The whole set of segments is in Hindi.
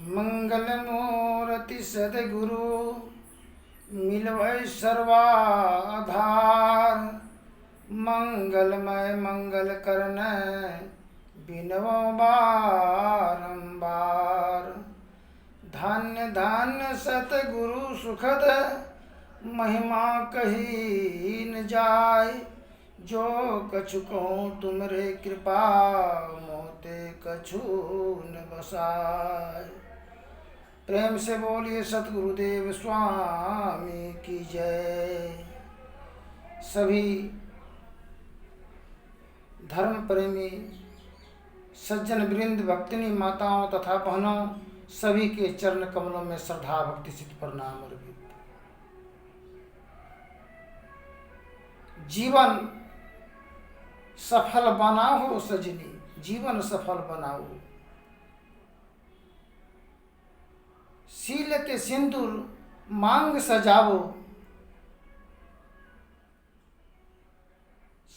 मंगल मूर्ति सदगुरु मिलवै सर्वाधार। मंगलमय मंगल करन बिनवो बारंबार। धन्य धन्य सतगुरु सुखद महिमा कही न जाय। जो कछु कहूँ तुमरे कृपा मोते कछु न बसाय। प्रेम से बोलिए सतगुरुदेव स्वामी की जय। सभी धर्म प्रेमी सज्जन वृंद भक्तिनी माताओं तथा बहनों सभी के चरण कमलों में श्रद्धा भक्ति सिद्ध प्रणाम अर्पित। जीवन सफल बनाओ सजनी, जीवन सफल बनाओ। सील के सिंदूर मांग सजाओ।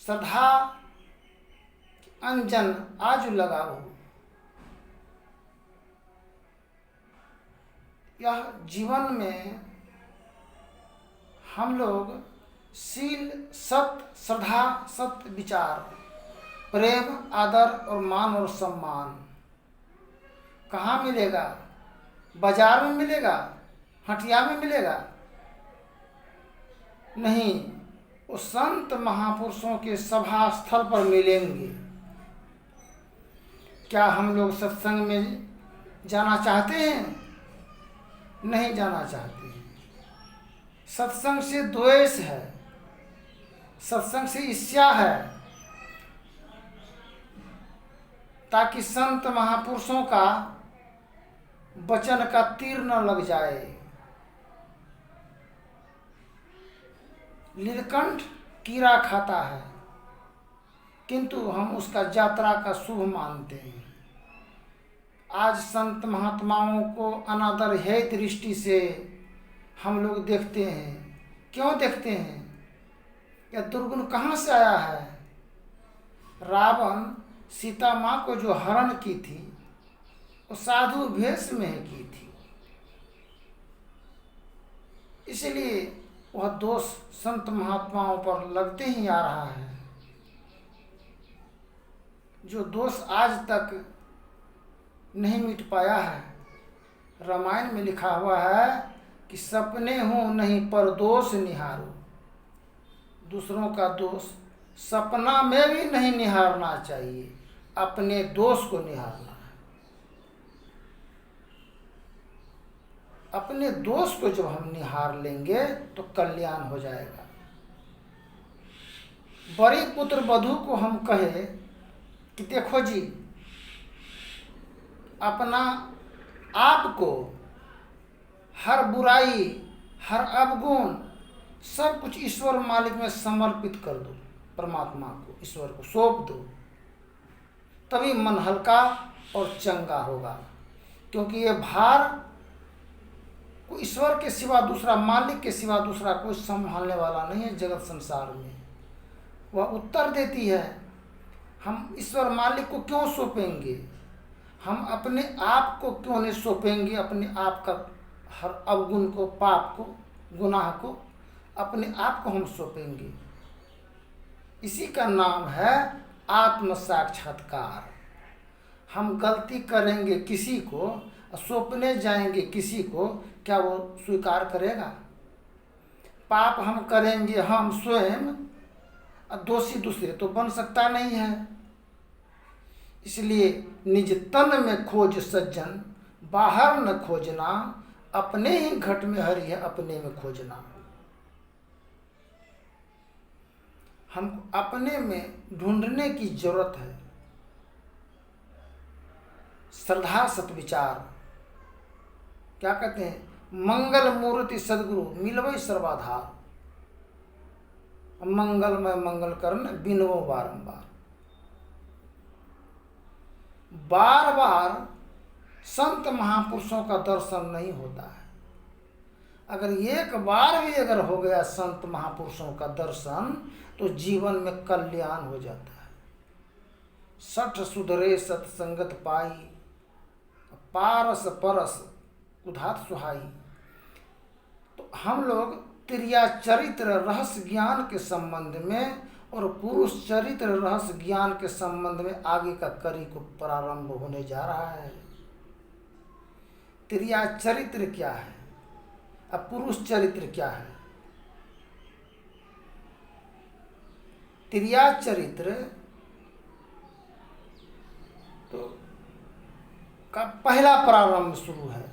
श्रद्धा अंजन आज लगाओ। यह जीवन में हम लोग शील, सत्य, श्रद्धा, सत्य विचार, प्रेम, आदर और मान और सम्मान कहाँ मिलेगा? बाजार में मिलेगा? हटिया में मिलेगा? नहीं, वो संत महापुरुषों के सभा स्थल पर मिलेंगे। क्या हम लोग सत्संग में जाना चाहते हैं? नहीं जाना चाहते हैं। सत्संग से द्वेष है, सत्संग से ईर्ष्या है, ताकि संत महापुरुषों का वचन का तीर न लग जाए। नीलकंठ कीड़ा खाता है, किंतु हम उसका यात्रा का शुभ मानते हैं। आज संत महात्माओं को अनादर है दृष्टि से हम लोग देखते हैं। क्यों देखते हैं? यह दुर्गुण कहाँ से आया है? रावण सीता माँ को जो हरण की थी वो साधु भेष में की थी, इसलिए वह दोष संत महात्माओं पर लगते ही आ रहा है। जो दोष आज तक नहीं मिट पाया है। रामायण में लिखा हुआ है कि सपने हो नहीं पर दोष निहारो। दूसरों का दोष सपना में भी नहीं निहारना चाहिए, अपने दोष को निहारना है। अपने दोष को जब हम निहार लेंगे तो कल्याण हो जाएगा। बड़ी पुत्र वधू को हम कहे कि देखो जी, अपना आप को हर बुराई, हर अवगुण सब कुछ ईश्वर मालिक में समर्पित कर दो। परमात्मा को, ईश्वर को सौंप दो, तभी मन हल्का और चंगा होगा। क्योंकि ये भार को ईश्वर के सिवा दूसरा, मालिक के सिवा दूसरा कोई संभालने वाला नहीं है जगत संसार में। वह उत्तर देती है, हम ईश्वर मालिक को क्यों सौंपेंगे? हम अपने आप को क्यों नहीं सौंपेंगे? अपने आप का हर अवगुण को, पाप को, गुनाह को, अपने आप को हम सौंपेंगे। इसी का नाम है आत्म साक्षात्कार। हम गलती करेंगे किसी को, सौंपने जाएंगे किसी को, क्या वो स्वीकार करेगा? पाप हम करेंगे हम स्वयं, दोषी दूसरे तो बन सकता नहीं है। इसलिए निज तन में खोज सज्जन, बाहर न खोजना। अपने ही घट में हरि है, अपने में खोजना। हमको अपने में ढूंढने की जरूरत है। श्रद्धा सत्विचार क्या कहते हैं? मंगल मूर्ति सदगुरु मिलवै सर्वाधार। मंगलमय मंगल करन बिनवो बारंबार। बार बार संत महापुरुषों का दर्शन नहीं होता है। अगर एक बार भी अगर हो गया संत महापुरुषों का दर्शन तो जीवन में कल्याण हो जाता है। सठ सुधरे सत्संगत पाई, पारस परस उधात सुहाई। तो हम लोग त्रिया चरित्र रहस्य ज्ञान के संबंध में और पुरुष चरित्र रहस्य ज्ञान के संबंध में आगे का कड़ी को प्रारंभ होने जा रहा है। त्रिया चरित्र क्या है, अब पुरुष चरित्र क्या है? त्रिया चरित्र तो का पहला प्रारंभ शुरू है।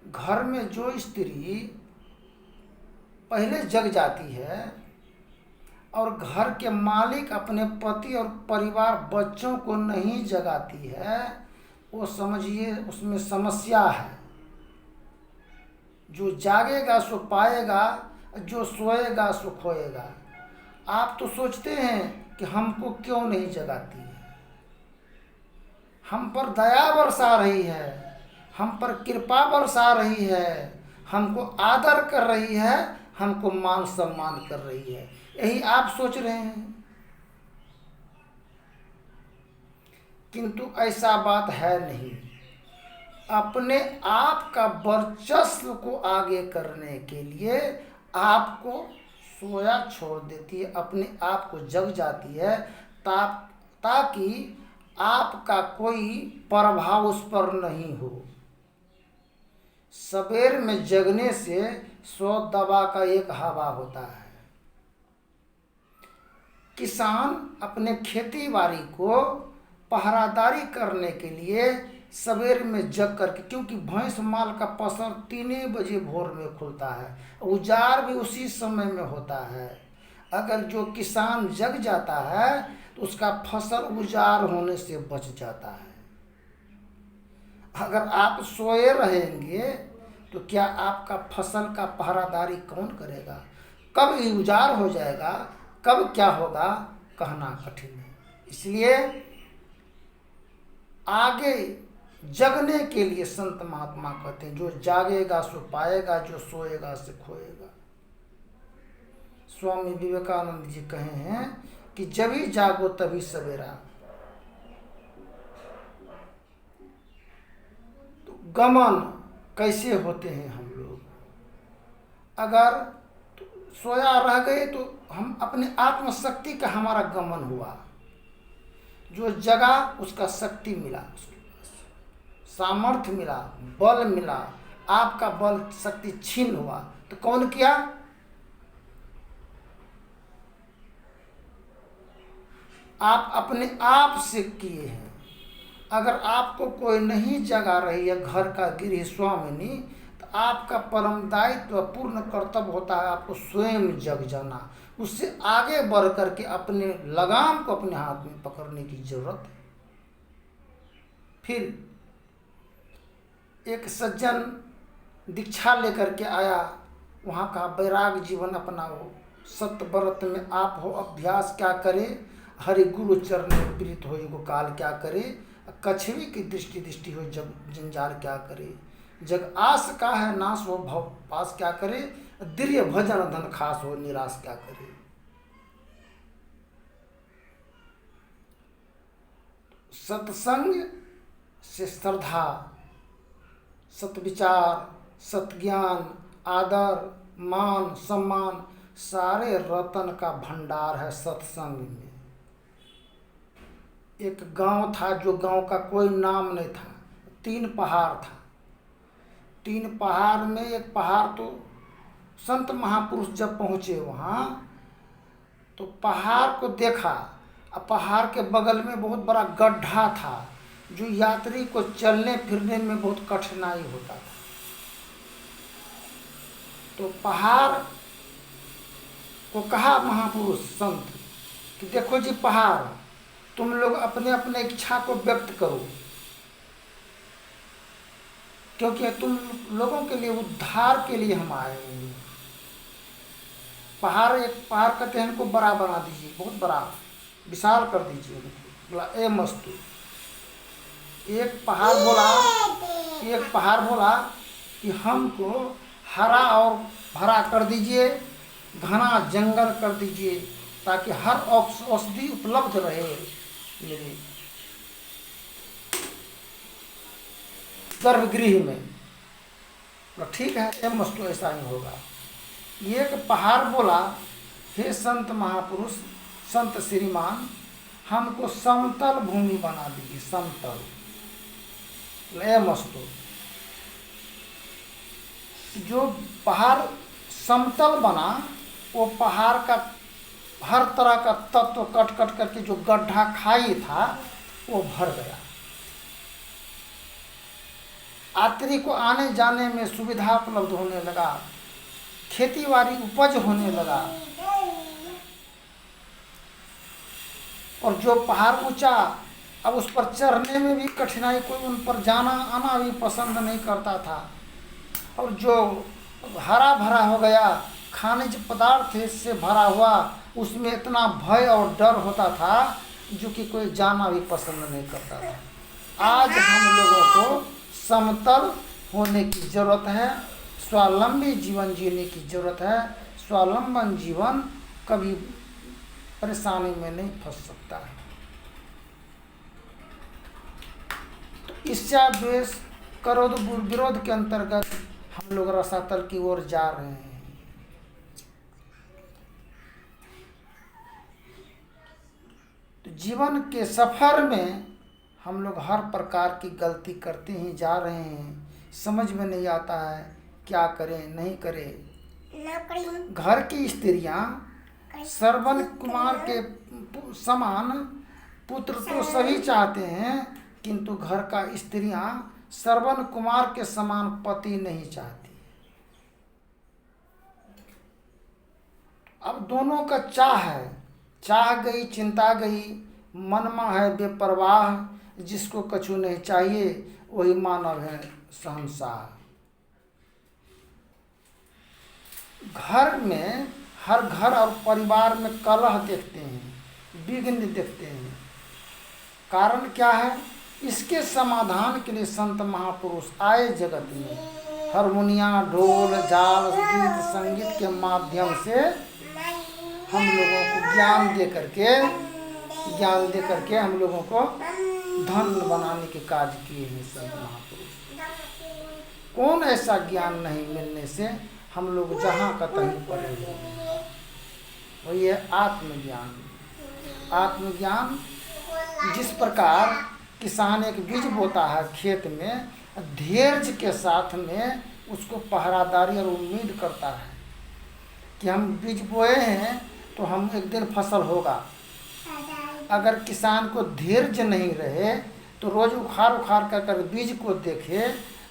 घर में जो स्त्री पहले जग जाती है और घर के मालिक अपने पति और परिवार बच्चों को नहीं जगाती है, वो समझिए उसमें समस्या है। जो जागेगा सो पाएगा, जो सोएगा सो खोएगा। आप तो सोचते हैं कि हमको क्यों नहीं जगाती है, हम पर दया बरसा रही है, हम पर कृपा बरसा रही है, हमको आदर कर रही है, हमको मान सम्मान कर रही है, यही आप सोच रहे हैं। किंतु ऐसा बात है नहीं। अपने आप का वर्चस्व को आगे करने के लिए आपको सोया छोड़ देती है, अपने आप को जग जाती है, ताकि आपका कोई प्रभाव उस पर नहीं हो। सवेर में जगने से 100 दवा का एक हवा होता है। किसान अपने खेती बाड़ी को पहरादारी करने के लिए सवेर में जग करके, क्योंकि भैंस माल का पसर 3 बजे भोर में खुलता है, उजाड़ भी उसी समय में होता है। अगर जो किसान जग जाता है तो उसका फसल उजाड़ होने से बच जाता है। अगर आप सोए रहेंगे तो क्या आपका फसल का पहरादारी कौन करेगा? कब उजाड़ हो जाएगा, कब क्या होगा, कहना कठिन है। इसलिए आगे जगने के लिए संत महात्मा कहते हैं, जो जागेगा सो पाएगा, जो सोएगा से खोएगा। स्वामी विवेकानंद जी कहे हैं कि जब ही जागो तभी सवेरा। तो गमन कैसे होते हैं हम लोग? अगर सोया रह गए तो हम अपने आत्मशक्ति का हमारा गमन हुआ। जो जगा उसका शक्ति मिला, सामर्थ्य मिला, बल मिला। आपका बल शक्ति छीन हुआ तो कौन किया? आप अपने आप से किए हैं। अगर आपको कोई नहीं जगा रही है, घर का गृह स्वामिनी, तो आपका परम दायित्व पूर्ण कर्तव्य होता है आपको स्वयं जग जाना। उससे आगे बढ़ करके अपने लगाम को अपने हाथ में पकड़ने की जरूरत है। फिर एक सज्जन दीक्षा लेकर के आया, वहाँ का वैराग जीवन अपनाओ, सत्य व्रत में आप हो, अभ्यास क्या करे, हरि गुरु चरण में प्रीत हो युग काल क्या करे, कछवी की दृष्टि हो जग जंजाल क्या करे, जग आस का है नाश हो भव पास क्या करे, दृढ़ भजन धन खास हो निराश क्या करे। सत्संग से श्रद्धा, सत्विचार, सत्ज्ञान, आदर, मान, सम्मान, सारे रतन का भंडार है सत्संग में। एक गांव था, जो गांव का कोई नाम नहीं था, 3 पहाड़ था। 3 पहाड़ में एक पहाड़ तो संत महापुरुष जब पहुँचे वहाँ तो पहाड़ को देखा, और पहाड़ के बगल में बहुत बड़ा गड्ढा था, जो यात्री को चलने फिरने में बहुत कठिनाई होता था। तो पहाड़ को कहा महापुरुष संत कि देखो जी पहाड़, तुम लोग अपने अपने इच्छा को व्यक्त करो, क्योंकि तुम लोगों के लिए उद्धार के लिए हम आए हैं। पहाड़ एक पहाड़ कहते हैं, इनको बड़ा बना दीजिए, बहुत बड़ा विशाल कर दीजिए। बोला ए मस्तू। एक पहाड़ बोला कि हमको हरा और भरा कर दीजिए, घना जंगल कर दीजिए, ताकि हर औषधि उपलब्ध रहे मेरे। गर्भगृह में। तो ठीक है, एम मस्त ऐसा ही होगा। ये एक पहाड़ बोला, हे संत महापुरुष, संत श्रीमान, हमको समतल भूमि बना दीजिए, समतल। ए मस्तो, जो पहाड़ समतल बना, वो पहाड़ का हर तरह का तत्व कट कट करके जो गड्ढा खाई था वो भर गया। यात्री को आने जाने में सुविधा उपलब्ध होने लगा, खेती बाड़ी उपज होने लगा। और जो पहाड़ ऊंचा, अब उस पर चढ़ने में भी कठिनाई, कोई उन पर जाना आना भी पसंद नहीं करता था। और जो हरा भरा हो गया, खनिज पदार्थ से भरा हुआ, उसमें इतना भय और डर होता था जो कि कोई जाना भी पसंद नहीं करता था। आज हम लोगों को समतल होने की जरूरत है, स्वावलंबी जीवन जीने की जरूरत है। स्वावलंबन जीवन कभी परेशानी में नहीं फंस सकता है। तो ईर्ष्या, द्वेष, क्रोध, विरोध के अंतर्गत हम लोग रसातल की ओर जा रहे हैं। तो जीवन के सफर में हम लोग हर प्रकार की गलती करते ही जा रहे हैं। समझ में नहीं आता है क्या करें नहीं करें। घर की स्त्रियां श्रवण कुमार के समान पुत्र तो सभी चाहते हैं, किंतु घर का स्त्रियां श्रवण कुमार के समान पति नहीं चाहती। अब दोनों का चाह है, चाह गई चिंता गई, मनमा है बेपरवाह, जिसको कछु नहीं चाहिए वही मानव है शहंशाह। घर में, हर घर और परिवार में कलह देखते हैं, विघ्न देखते हैं। कारण क्या है? इसके समाधान के लिए संत महापुरुष आए जगत में। हारमोनिया, ढोल, झाल, गीत, संगीत के माध्यम से हम लोगों को ज्ञान दे करके हम लोगों को धन बनाने के कार्य किए हैं संत महापुरुष। कौन ऐसा ज्ञान नहीं मिलने से हम लोग जहाँ का तहीं पड़े हुए हैं। वही है आत्मज्ञान। आत्मज्ञान जिस प्रकार किसान एक बीज बोता है खेत में, धैर्य के साथ में उसको पहरादारी और उम्मीद करता है कि हम बीज बोए हैं तो हम एक दिन फसल होगा। अगर किसान को धैर्य नहीं रहे तो रोज उखाड़ कर बीज को देखे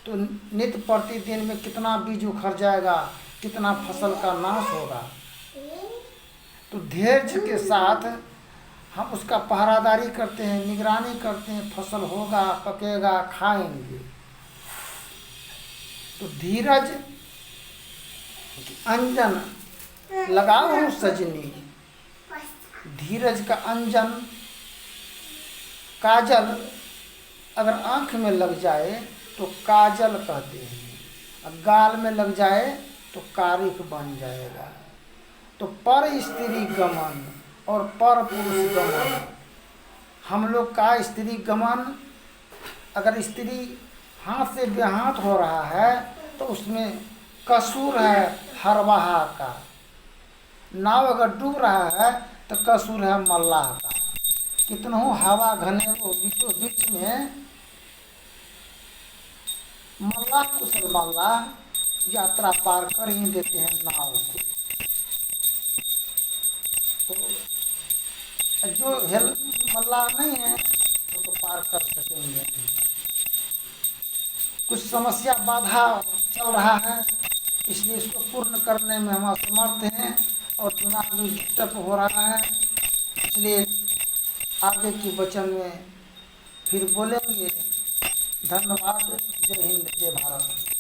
तो नित्य प्रतिदिन में कितना बीज उखड़ जाएगा, कितना फसल का नाश होगा। तो धैर्य के साथ हम उसका पहरादारी करते हैं, निगरानी करते हैं, फसल होगा, पकेगा, खाएंगे। तो धीरज अंजन लगाओ हूँ सजनी, धीरज का अंजन काजल अगर आँख में लग जाए तो काजल कहते हैं, गाल में लग जाए तो कारिक बन जाएगा। तो पर स्त्री गमन और पर पुरुष गमन, हम लोग का स्त्री गमन, अगर स्त्री हाथ से बेहाथ हो रहा है तो उसमें कसूर है हरवाहा का। नाव अगर डूब रहा है तो कसूर है मल्लाह का। कितनों हवा घने को बीचों बीच में मल्लाह कुशल मल्लाह यात्रा पार कर ही देते हैं नाव को। तो जो मल्लाह नहीं है वो तो पार कर सकेंगे। कुछ समस्या बाधा चल रहा है, इसलिए इसको पूर्ण करने में हम असमर्थ हैं और चुनाव भी डिस्टर्ब हो रहा है। इसलिए आगे की वचन में फिर बोलेंगे। धन्यवाद। जय हिंद, जय भारत।